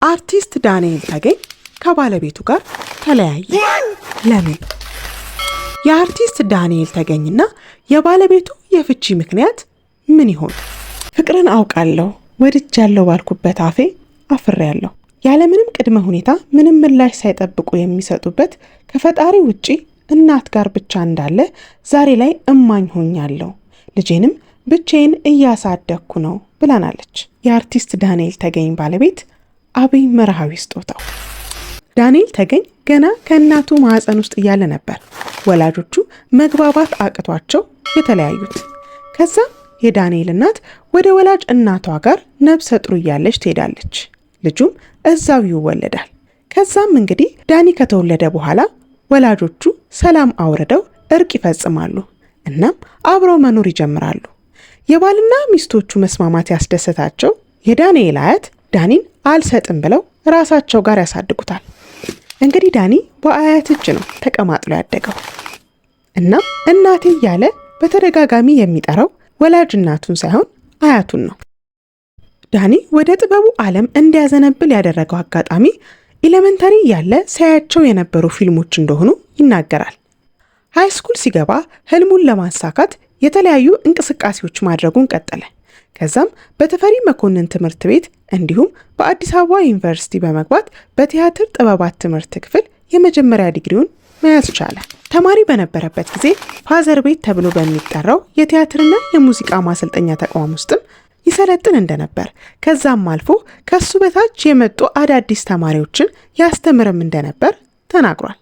አርቲስት ዳንኤል ተገኝ ከባለቤቱ ጋር ተለያየ። ለምን? የአርቲስት ዳንኤል ተገኝና የባለቤቱ የፍቺ ምክንያት ምን ይሆን? ፍቅርን አውቃለሁ ወድጃለሁ ባልኩበት አፌ አፍሬያለሁ። ያለምንም ቅድመ ሁኔታ ምንም ምላሽ ሳይጠብቁ የሚሰጡበት ከፈጣሪ ውጪ እናት ጋር ብቻ እንዳለ ዛሬ ላይ እማኝ ሆኛለሁ። ልጄንም ብቻዬን እያሳደግኩ ነው ብላናለች የአርቲስት ዳንኤል ተገኝ ባለቤት አብይ መርሃዊ ስጦታው። ዳንኤል ተገኝ ገና ከእናቱ ማህፀን ውስጥ እያለ ነበር ወላጆቹ መግባባት አቅቷቸው የተለያዩት። ከዛም የዳንኤል እናት ወደ ወላጅ እናቷ ጋር ነብሰ ጡር እያለች ትሄዳለች። ልጁም እዛው ይወለዳል። ከዛም እንግዲህ ዳኒ ከተወለደ በኋላ ወላጆቹ ሰላም አውርደው እርቅ ይፈጽማሉ። እናም አብረው መኖር ይጀምራሉ። የባልና ሚስቶቹ መስማማት ያስደሰታቸው የዳንኤል አያት ዳኒን አልሰጥም ብለው ራሳቸው ጋር ያሳድጉታል። እንግዲህ ዳኒ በአያት እጅ ነው ተቀማጥሎ ያደገው። እናም እናቴ እያለ በተደጋጋሚ የሚጠራው ወላጅ እናቱን ሳይሆን አያቱን ነው። ዳኒ ወደ ጥበቡ ዓለም እንዲያዘነብል ያደረገው አጋጣሚ ኤሌመንተሪ ያለ ሳያቸው የነበሩ ፊልሞች እንደሆኑ ይናገራል። ሃይስኩል ሲገባ ህልሙን ለማሳካት የተለያዩ እንቅስቃሴዎች ማድረጉን ቀጠለ። ከዛም በተፈሪ መኮንን ትምህርት ቤት እንዲሁም በአዲስ አበባ ዩኒቨርሲቲ በመግባት በቲያትር ጥበባት ትምህርት ክፍል የመጀመሪያ ዲግሪውን መያዝ ቻለ። ተማሪ በነበረበት ጊዜ ፋዘር ቤት ተብሎ በሚጠራው የቲያትርና የሙዚቃ ማሰልጠኛ ተቋም ውስጥም ይሰለጥን እንደነበር፣ ከዛም አልፎ ከሱ በታች የመጡ አዳዲስ ተማሪዎችን ያስተምርም እንደነበር ተናግሯል።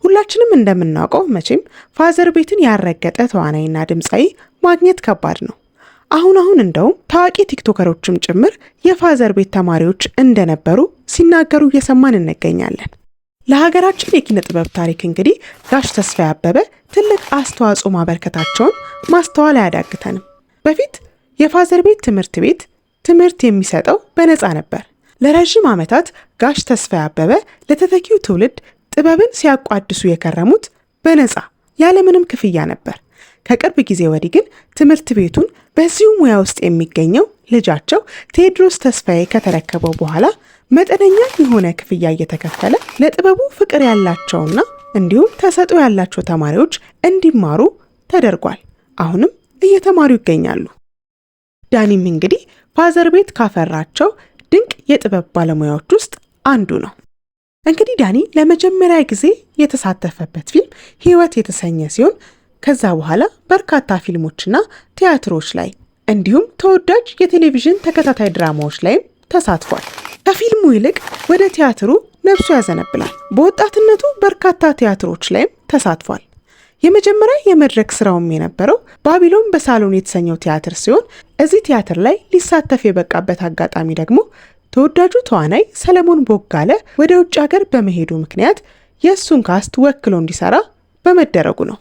ሁላችንም እንደምናውቀው መቼም ፋዘር ቤትን ያረገጠ ተዋናይና ድምፃዊ ማግኘት ከባድ ነው። አሁን እንደውም ታዋቂ ቲክቶከሮችም ጭምር የፋዘር ቤት ተማሪዎች እንደነበሩ ሲናገሩ እየሰማን እንገኛለን። ለሀገራችን የኪነ ጥበብ ታሪክ እንግዲህ ጋሽ ተስፋዬ አበበ ትልቅ አስተዋጽኦ ማበርከታቸውን ማስተዋል አያዳግተንም። በፊት የፋዘር ቤት ትምህርት የሚሰጠው በነፃ ነበር። ለረጅም ዓመታት ጋሽ ተስፋዬ አበበ ለተተኪው ትውልድ ጥበብን ሲያቋድሱ የከረሙት በነፃ ያለምንም ክፍያ ነበር። ከቅርብ ጊዜ ወዲህ ግን ትምህርት ቤቱን በዚሁ ሙያ ውስጥ የሚገኘው ልጃቸው ቴዎድሮስ ተስፋዬ ከተረከበው በኋላ መጠነኛ የሆነ ክፍያ እየተከፈለ ለጥበቡ ፍቅር ያላቸውና እንዲሁም ተሰጥኦ ያላቸው ተማሪዎች እንዲማሩ ተደርጓል። አሁንም እየተማሩ ይገኛሉ። ዳኒም እንግዲህ ፋዘር ቤት ካፈራቸው ድንቅ የጥበብ ባለሙያዎች ውስጥ አንዱ ነው። እንግዲህ ዳኒ ለመጀመሪያ ጊዜ የተሳተፈበት ፊልም ህይወት የተሰኘ ሲሆን ከዛ በኋላ በርካታ ፊልሞችና ቲያትሮች ላይ እንዲሁም ተወዳጅ የቴሌቪዥን ተከታታይ ድራማዎች ላይም ተሳትፏል። ከፊልሙ ይልቅ ወደ ቲያትሩ ነፍሱ ያዘነብላል። በወጣትነቱ በርካታ ቲያትሮች ላይም ተሳትፏል። የመጀመሪያ የመድረክ ስራውም የነበረው ባቢሎን በሳሎን የተሰኘው ቲያትር ሲሆን እዚህ ቲያትር ላይ ሊሳተፍ የበቃበት አጋጣሚ ደግሞ ተወዳጁ ተዋናይ ሰለሞን ቦጋለ ወደ ውጭ ሀገር በመሄዱ ምክንያት የእሱን ካስት ወክሎ እንዲሰራ በመደረጉ ነው።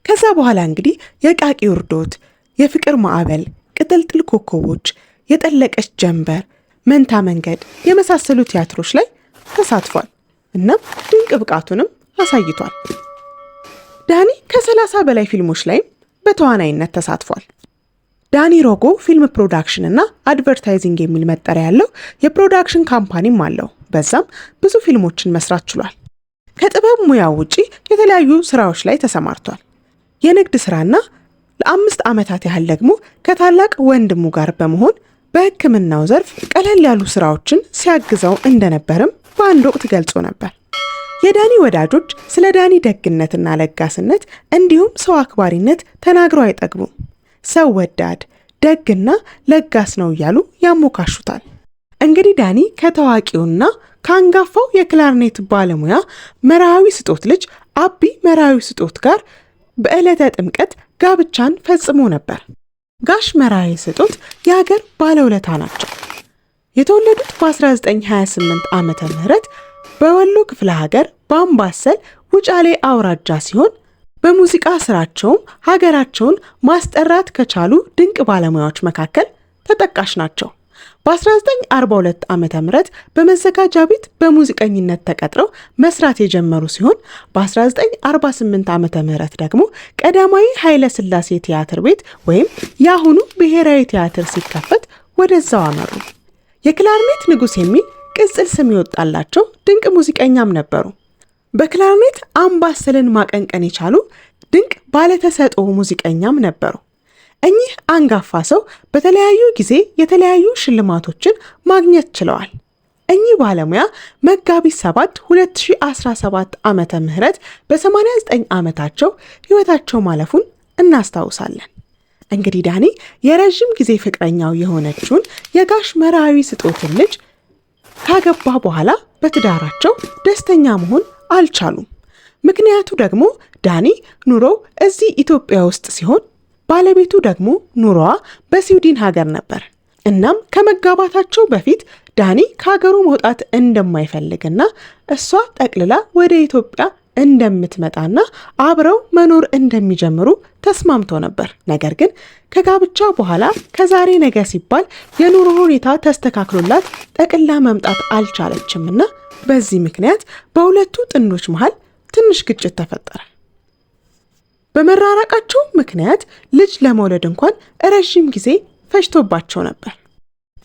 ከዛ በኋላ እንግዲህ የቃቂ ውርዶት፣ የፍቅር ማዕበል፣ ቅጥልጥል ኮከቦች፣ የጠለቀች ጀንበር፣ መንታ መንገድ የመሳሰሉ ቲያትሮች ላይ ተሳትፏል። እናም ድንቅ ብቃቱንም አሳይቷል። ዳኒ ከ30 በላይ ፊልሞች ላይም በተዋናይነት ተሳትፏል። ዳኒ ሮጎ ፊልም ፕሮዳክሽን እና አድቨርታይዚንግ የሚል መጠሪያ ያለው የፕሮዳክሽን ካምፓኒም አለው። በዛም ብዙ ፊልሞችን መስራት ችሏል። ከጥበብ ሙያው ውጪ የተለያዩ ስራዎች ላይ ተሰማርቷል። የንግድ ስራና ለ5 ዓመታት ያህል ደግሞ ከታላቅ ወንድሙ ጋር በመሆን በሕክምናው ዘርፍ ቀለል ያሉ ስራዎችን ሲያግዘው እንደነበርም በአንድ ወቅት ገልጾ ነበር። የዳኒ ወዳጆች ስለ ዳኒ ደግነትና ለጋስነት እንዲሁም ሰው አክባሪነት ተናግረው አይጠግቡም። ሰው ወዳድ፣ ደግና ለጋስ ነው እያሉ ያሞካሹታል። እንግዲህ ዳኒ ከታዋቂውና ከአንጋፋው የክላርኔት ባለሙያ መርሃዊ ስጦት ልጅ አቢ መርሃዊ ስጦት ጋር በዕለተ ጥምቀት ጋብቻን ፈጽሞ ነበር። ጋሽ መርሃዊ ስጦት የሀገር ባለውለታ ናቸው። የተወለዱት በ1928 ዓመተ ምህረት በወሎ ክፍለ ሀገር በአምባሰል ውጫሌ አውራጃ ሲሆን በሙዚቃ ስራቸውም ሀገራቸውን ማስጠራት ከቻሉ ድንቅ ባለሙያዎች መካከል ተጠቃሽ ናቸው። በ1942 ዓመተ ምህረት በመዘጋጃ ቤት በሙዚቀኝነት ተቀጥረው መስራት የጀመሩ ሲሆን በ1948 ዓመተ ምህረት ደግሞ ቀዳማዊ ኃይለ ሥላሴ ቲያትር ቤት ወይም የአሁኑ ብሔራዊ ቲያትር ሲከፈት ወደዛው አመሩ። የክላርኔት ንጉስ የሚል ቅጽል ስም የወጣላቸው ድንቅ ሙዚቀኛም ነበሩ። በክላርኔት አምባሰልን ማቀንቀን የቻሉ ድንቅ ባለተሰጥኦ ሙዚቀኛም ነበሩ። እኚህ አንጋፋ ሰው በተለያዩ ጊዜ የተለያዩ ሽልማቶችን ማግኘት ችለዋል። እኚህ ባለሙያ መጋቢት 7 2017 ዓመተ ምህረት በ89 ዓመታቸው ሕይወታቸው ማለፉን እናስታውሳለን። እንግዲህ ዳኒ የረዥም ጊዜ ፍቅረኛው የሆነችውን የጋሽ መርዓዊ ስጦትን ልጅ ካገባ በኋላ በትዳራቸው ደስተኛ መሆን አልቻሉም። ምክንያቱ ደግሞ ዳኒ ኑሮው እዚህ ኢትዮጵያ ውስጥ ሲሆን ባለቤቱ ደግሞ ኑሮዋ በስዊድን ሀገር ነበር። እናም ከመጋባታቸው በፊት ዳኒ ከሀገሩ መውጣት እንደማይፈልግና እሷ ጠቅልላ ወደ ኢትዮጵያ እንደምትመጣና አብረው መኖር እንደሚጀምሩ ተስማምቶ ነበር። ነገር ግን ከጋብቻ በኋላ ከዛሬ ነገ ሲባል የኑሮ ሁኔታ ተስተካክሎላት ጠቅላ መምጣት አልቻለችምና በዚህ ምክንያት በሁለቱ ጥንዶች መሃል ትንሽ ግጭት ተፈጠረ። በመራራቃቸው ምክንያት ልጅ ለመውለድ እንኳን ረዥም ጊዜ ፈጅቶባቸው ነበር።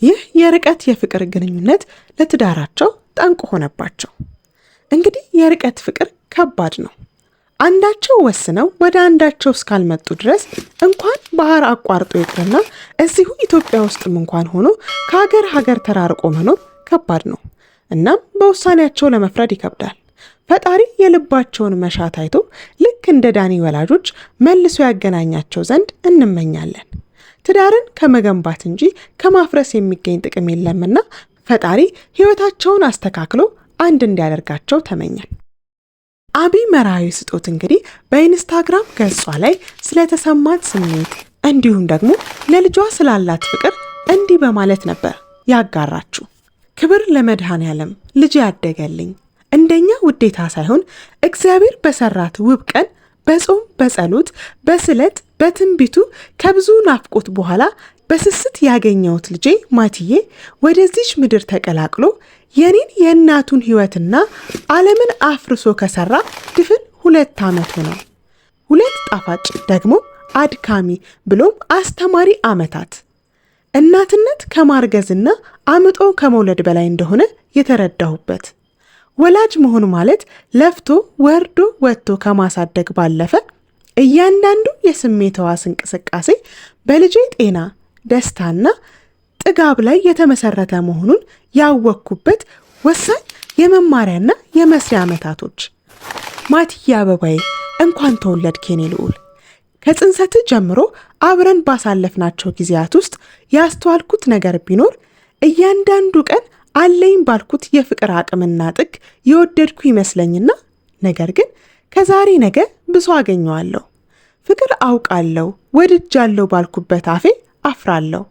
ይህ የርቀት የፍቅር ግንኙነት ለትዳራቸው ጠንቅ ሆነባቸው። እንግዲህ የርቀት ፍቅር ከባድ ነው። አንዳቸው ወስነው ወደ አንዳቸው እስካልመጡ ድረስ እንኳን ባህር አቋርጦ ይቅርና እዚሁ ኢትዮጵያ ውስጥም እንኳን ሆኖ ከሀገር ሀገር ተራርቆ መኖር ከባድ ነው። እናም በውሳኔያቸው ለመፍረድ ይከብዳል። ፈጣሪ የልባቸውን መሻት አይቶ ልክ እንደ ዳኒ ወላጆች መልሶ ያገናኛቸው ዘንድ እንመኛለን። ትዳርን ከመገንባት እንጂ ከማፍረስ የሚገኝ ጥቅም የለምና ፈጣሪ ሕይወታቸውን አስተካክሎ አንድ እንዲያደርጋቸው ተመኘን። አቢ መርዓዊ ስጦት እንግዲህ በኢንስታግራም ገጿ ላይ ስለተሰማት ስሜት እንዲሁም ደግሞ ለልጇ ስላላት ፍቅር እንዲህ በማለት ነበር ያጋራችሁ። ክብር ለመድኃኔዓለም ልጅ ያደገልኝ እንደኛ ውዴታ ሳይሆን እግዚአብሔር በሰራት ውብ ቀን በጾም በጸሎት በስለት በትንቢቱ ከብዙ ናፍቆት በኋላ በስስት ያገኘሁት ልጄ ማቲዬ ወደዚች ምድር ተቀላቅሎ የኔን የእናቱን ሕይወትና ዓለምን አፍርሶ ከሰራ ድፍን 2 ዓመት ሆነው። 2 ጣፋጭ ደግሞ አድካሚ ብሎም አስተማሪ ዓመታት። እናትነት ከማርገዝና አምጦ ከመውለድ በላይ እንደሆነ የተረዳሁበት። ወላጅ መሆን ማለት ለፍቶ ወርዶ ወጥቶ ከማሳደግ ባለፈ እያንዳንዱ የስሜት ሕዋስ እንቅስቃሴ በልጄ ጤና፣ ደስታና ጥጋብ ላይ የተመሰረተ መሆኑን ያወቅኩበት ወሳኝ የመማሪያና የመስሪያ ዓመታቶች። ማቲዬ አበባዬ እንኳን ተወለድክ የኔ ልዑል። ከጽንሰት ጀምሮ አብረን ባሳለፍናቸው ጊዜያት ውስጥ ያስተዋልኩት ነገር ቢኖር እያንዳንዱ ቀን አለኝ ባልኩት የፍቅር አቅምና ጥግ የወደድኩ ይመስለኝና ነገር ግን ከዛሬ ነገ ብሶ አገኘዋለሁ። ፍቅር አውቃለሁ ወድጃለሁ ባልኩበት አፌ አፍራለሁ።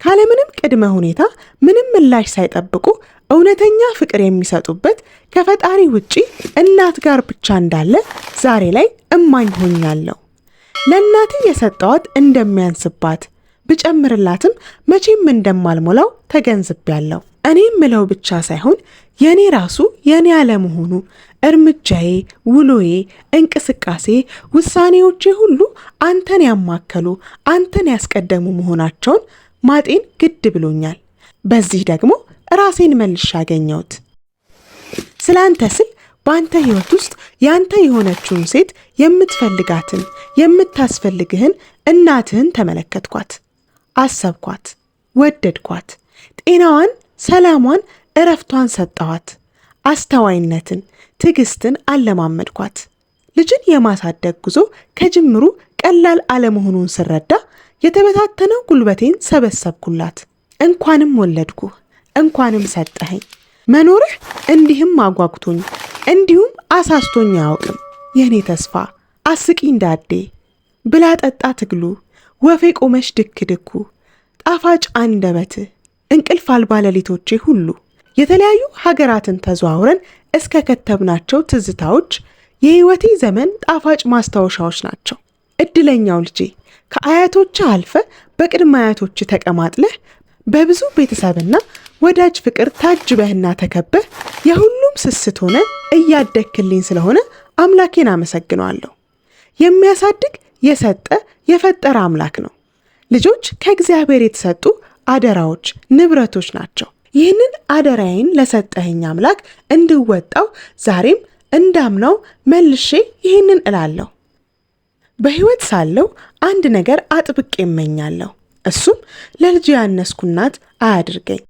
ካለምንም ቅድመ ሁኔታ ምንም ምላሽ ሳይጠብቁ እውነተኛ ፍቅር የሚሰጡበት ከፈጣሪ ውጪ እናት ጋር ብቻ እንዳለ ዛሬ ላይ እማኝ ሆኛለሁ። ለእናቴ የሰጠዋት እንደሚያንስባት ብጨምርላትም መቼም እንደማልሞላው ተገንዝቤያለሁ። እኔ ምለው ብቻ ሳይሆን የኔ ራሱ የኔ አለመሆኑ እርምጃዬ፣ ውሎዬ፣ እንቅስቃሴ፣ ውሳኔዎቼ ሁሉ አንተን ያማከሉ አንተን ያስቀደሙ መሆናቸውን ማጤን ግድ ብሎኛል። በዚህ ደግሞ ራሴን መልሼ አገኘሁት። ስለ አንተ ስል በአንተ ሕይወት ውስጥ ያንተ የሆነችውን ሴት የምትፈልጋትን የምታስፈልግህን እናትህን ተመለከትኳት፣ አሰብኳት፣ ወደድኳት። ጤናዋን፣ ሰላሟን፣ እረፍቷን ሰጠኋት። አስተዋይነትን፣ ትዕግስትን አለማመድኳት። ልጅን የማሳደግ ጉዞ ከጅምሩ ቀላል አለመሆኑን ስረዳ የተበታተነው ጉልበቴን ሰበሰብኩላት። እንኳንም ወለድኩህ፣ እንኳንም ሰጠኸኝ። መኖርህ እንዲህም አጓጉቶኝ እንዲሁም አሳስቶኝ አያውቅም። የእኔ ተስፋ አስቂኝ ዳዴ፣ ብላ ጠጣ ትግሉ፣ ወፌ ቆመሽ ድክ ድኩ፣ ጣፋጭ አንደበትህ፣ እንቅልፍ አልባ ሌሊቶቼ ሁሉ፣ የተለያዩ ሀገራትን ተዘዋውረን እስከ ከተብናቸው ትዝታዎች የሕይወቴ ዘመን ጣፋጭ ማስታወሻዎች ናቸው። እድለኛው ልጄ ከአያቶች አልፈ በቅድመ አያቶች ተቀማጥለህ በብዙ ቤተሰብና ወዳጅ ፍቅር ታጅበህና ተከበህ የሁሉም ስስት ሆነ እያደግክልኝ ስለሆነ አምላኬን አመሰግነዋለሁ። የሚያሳድግ የሰጠ የፈጠረ አምላክ ነው። ልጆች ከእግዚአብሔር የተሰጡ አደራዎች፣ ንብረቶች ናቸው። ይህንን አደራዬን ለሰጠኸኝ አምላክ እንድወጣው ዛሬም እንዳምነው መልሼ ይህንን እላለሁ። በሕይወት ሳለሁ አንድ ነገር አጥብቄ እመኛለሁ። እሱም ለልጄ ያነስኩ እናት አያድርገኝ።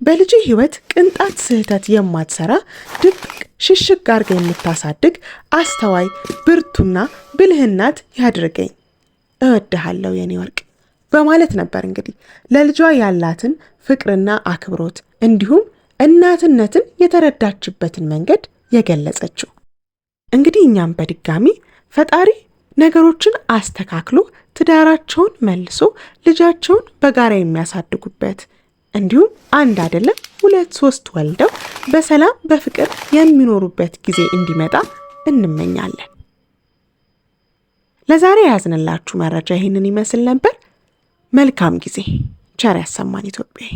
በልጄ ሕይወት ቅንጣት ስህተት የማትሰራ ድብቅ ሽሽግ አርጋ የምታሳድግ አስተዋይ ብርቱና ብልህ እናት ያድርገኝ። እወድሃለሁ የኔ ወርቅ በማለት ነበር እንግዲህ ለልጇ ያላትን ፍቅርና አክብሮት እንዲሁም እናትነትን የተረዳችበትን መንገድ የገለጸችው። እንግዲህ እኛም በድጋሚ ፈጣሪ ነገሮችን አስተካክሎ ትዳራቸውን መልሶ ልጃቸውን በጋራ የሚያሳድጉበት እንዲሁም አንድ አይደለም 2 3 ወልደው በሰላም በፍቅር የሚኖሩበት ጊዜ እንዲመጣ እንመኛለን። ለዛሬ ያዝንላችሁ መረጃ ይህንን ይመስል ነበር። መልካም ጊዜ። ቸር ያሰማን ኢትዮጵያ።